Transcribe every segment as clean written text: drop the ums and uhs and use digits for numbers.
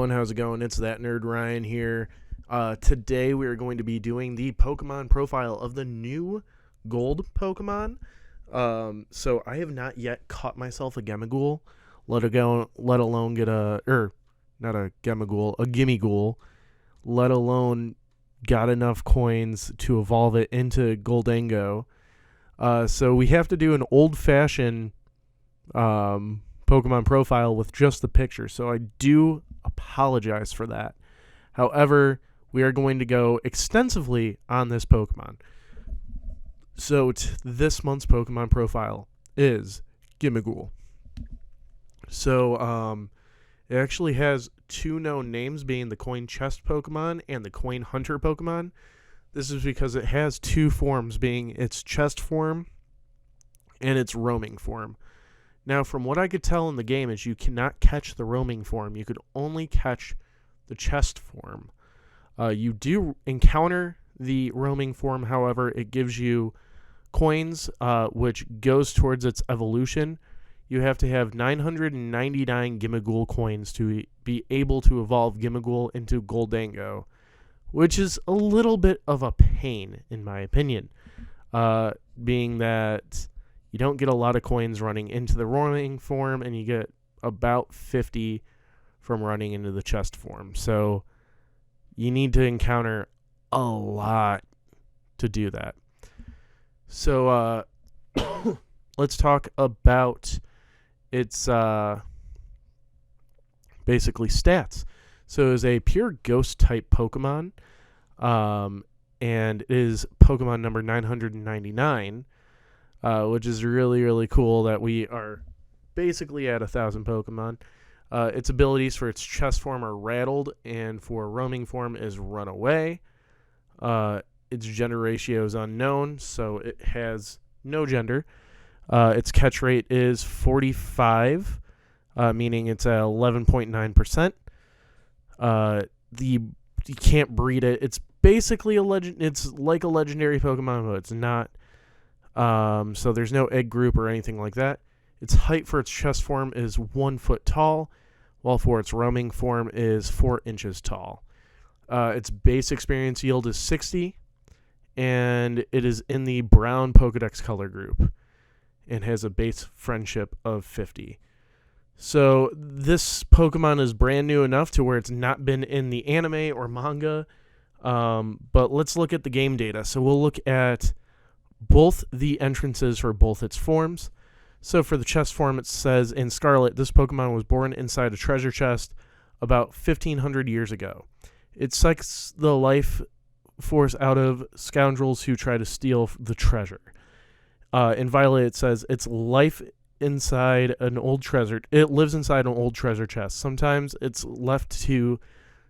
everyone, how's it going? It's that nerd Ryan here. Today we are going to be doing the Pokemon profile of the new Gold Pokemon. So I have not yet caught myself a Gimmighoul, let alone get not a Gimmighoul, a Gimmighoul, let alone got enough coins to evolve it into Goldango. So we have to do an old-fashioned Pokemon profile with just the picture, so I do apologize for that. However, we are going to go extensively on this Pokemon. So this month's Pokemon profile is Gimmighoul. So it actually has two known names, being the Coin Chest Pokemon and the Coin Hunter Pokemon. This is because it has two forms, being its chest form and its roaming form. Now, from what I could tell in the game is you cannot catch the roaming form. You could only catch the chest form. You do encounter the roaming form, however, it gives you coins, which goes towards its evolution. You have to have 999 Gimmighoul coins to be able to evolve Gimmighoul into Goldango, which is a little bit of a pain, in my opinion, being that you don't get a lot of coins running into the roaming form, and you get about 50 from running into the chest form. So you need to encounter a lot to do that. So let's talk about its basically stats. So it is a pure ghost type Pokemon, and is Pokemon number 999. Which is really, really cool that we are basically at 1,000 Pokemon. Its abilities for its chest form are Rattled, and for roaming form is Runaway. Its gender ratio is unknown, so it has no gender. Its catch rate is 45, meaning it's at 11.9%. You can't breed it. It's basically it's like a legendary Pokemon, but it's not. So there's no egg group or anything like that. Its height for its chest form is 1 foot tall, while for its roaming form is 4 inches tall. Its base experience yield is 60, and it is in the brown Pokedex color group, and has a base friendship of 50. So this Pokemon is brand new enough to where it's not been in the anime or manga, but let's look at the game data. So we'll look at both the entrances for both its forms. So for the chest form, it says in Scarlet, this Pokemon was born inside a treasure chest about 1,500 years ago. It sucks the life force out of scoundrels who try to steal the treasure. In Violet, it says its life inside an old treasure. It lives inside an old treasure chest. Sometimes it's left to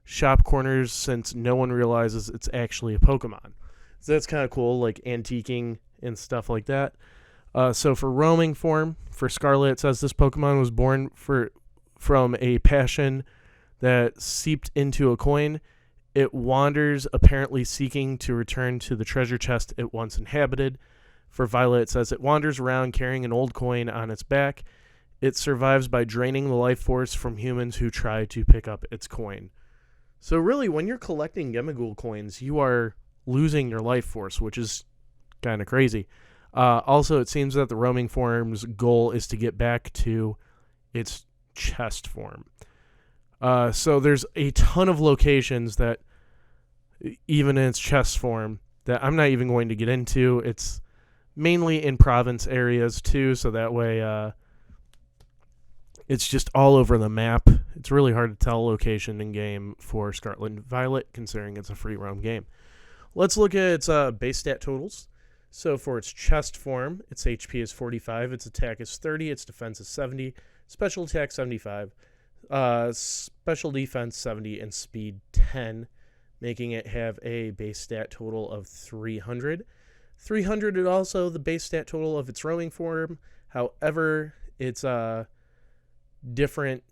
shop corners since no one realizes it's actually a Pokemon. So that's kind of cool, like antiquing and stuff like that. So for roaming form, for Scarlet, it says this Pokemon was born from a passion that seeped into a coin. It wanders, apparently seeking to return to the treasure chest it once inhabited. For Violet, it says it wanders around carrying an old coin on its back. It survives by draining the life force from humans who try to pick up its coin. So really, when you're collecting Gimmighoul coins, you are losing your life force, which is kind of crazy. Also, it seems that the roaming form's goal is to get back to its chest form. So there's a ton of locations that, even in its chest form, that I'm not even going to get into. It's mainly in province areas too, so that way it's just all over the map. It's really hard to tell location in game for Scarlet and Violet, considering it's a free roam game. Let's look at its base stat totals. So for its chest form, its HP is 45, its attack is 30, its defense is 70, special attack 75, special defense 70, and speed 10, making it have a base stat total of 300. 300 is also the base stat total of its roaming form. However, its different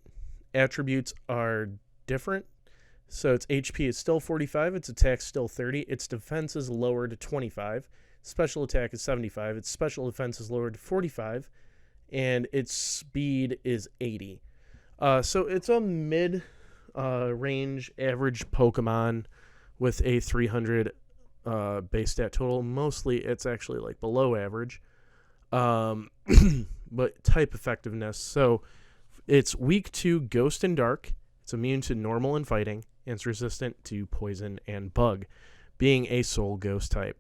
attributes are different. So its HP is still 45, its attack is still 30, its defense is lowered to 25, special attack is 75, its special defense is lowered to 45, and its speed is 80. So it's a mid range average Pokemon with a 300 base stat total. Mostly it's actually like below average. But type effectiveness. So it's weak to Ghost and Dark. It's immune to Normal and Fighting. And it's resistant to Poison and Bug, being a Soul Ghost type.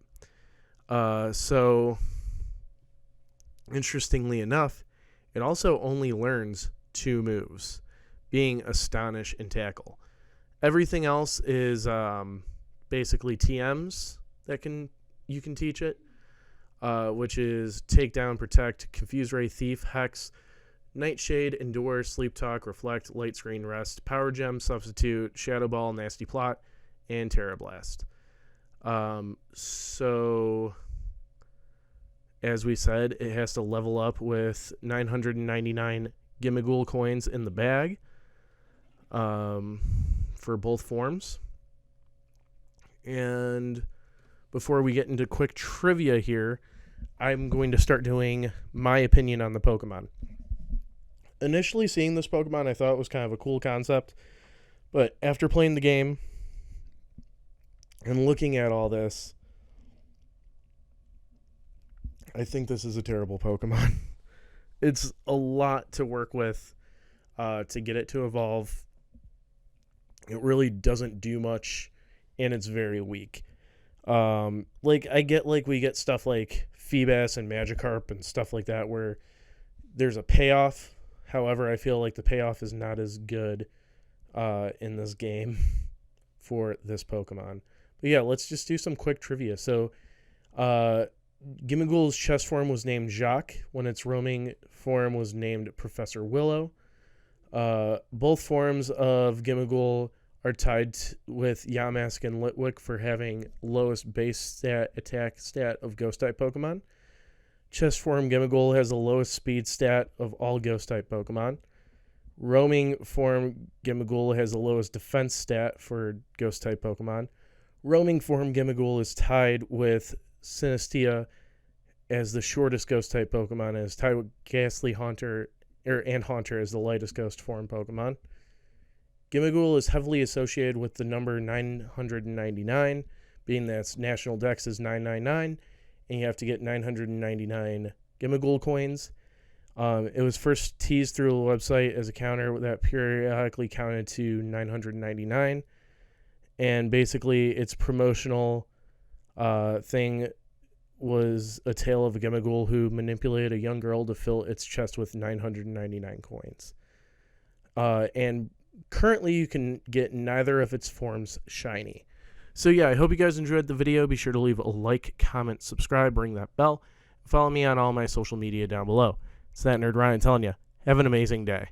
So, interestingly enough, it also only learns 2 moves, being Astonish and Tackle. Everything else is basically TMs that you can teach it, which is Takedown, Protect, Confuse Ray, Thief, Hex, Nightshade, Endure, Sleep Talk, Reflect, Light Screen, Rest, Power Gem, Substitute, Shadow Ball, Nasty Plot, and Terra Blast. So, as we said, it has to level up with 999 Gimmighoul coins in the bag for both forms. And before we get into quick trivia here, I'm going to start doing my opinion on the Pokemon. Initially seeing this Pokemon, I thought it was kind of a cool concept, but after playing the game and looking at all this, I think this is a terrible Pokemon. It's a lot to work with to get it to evolve. It really doesn't do much, and it's very weak. We get stuff like Feebas and Magikarp and stuff like that where there's a payoff. However, I feel like the payoff is not as good in this game for this Pokemon. But yeah, let's just do some quick trivia. So, Gimmighoul's chess form was named Jacques, when its roaming form was named Professor Willow. Both forms of Gimmighoul are tied with Yamask and Litwick for having lowest base stat attack stat of Ghost-type Pokemon. Chess form Gimmighoul has the lowest speed stat of all Ghost-type Pokemon. Roaming form Gimmighoul has the lowest defense stat for Ghost-type Pokemon. Roaming form Gimmighoul is tied with Synestia as the shortest Ghost-type Pokemon, and is tied with Ghastly Haunter and Haunter as the lightest Ghost form Pokemon. Gimmighoul is heavily associated with the number 999, being that its national dex is 999, and you have to get 999 Gimmighoul coins. It was first teased through a website as a counter that periodically counted to 999, and basically its promotional thing was a tale of a Gimmighoul who manipulated a young girl to fill its chest with 999 coins. And currently you can get neither of its forms shiny. So yeah, I hope you guys enjoyed the video. Be sure to leave a like, comment, subscribe, ring that bell. Follow me on all my social media down below. It's that Nerd Ryan telling you, have an amazing day.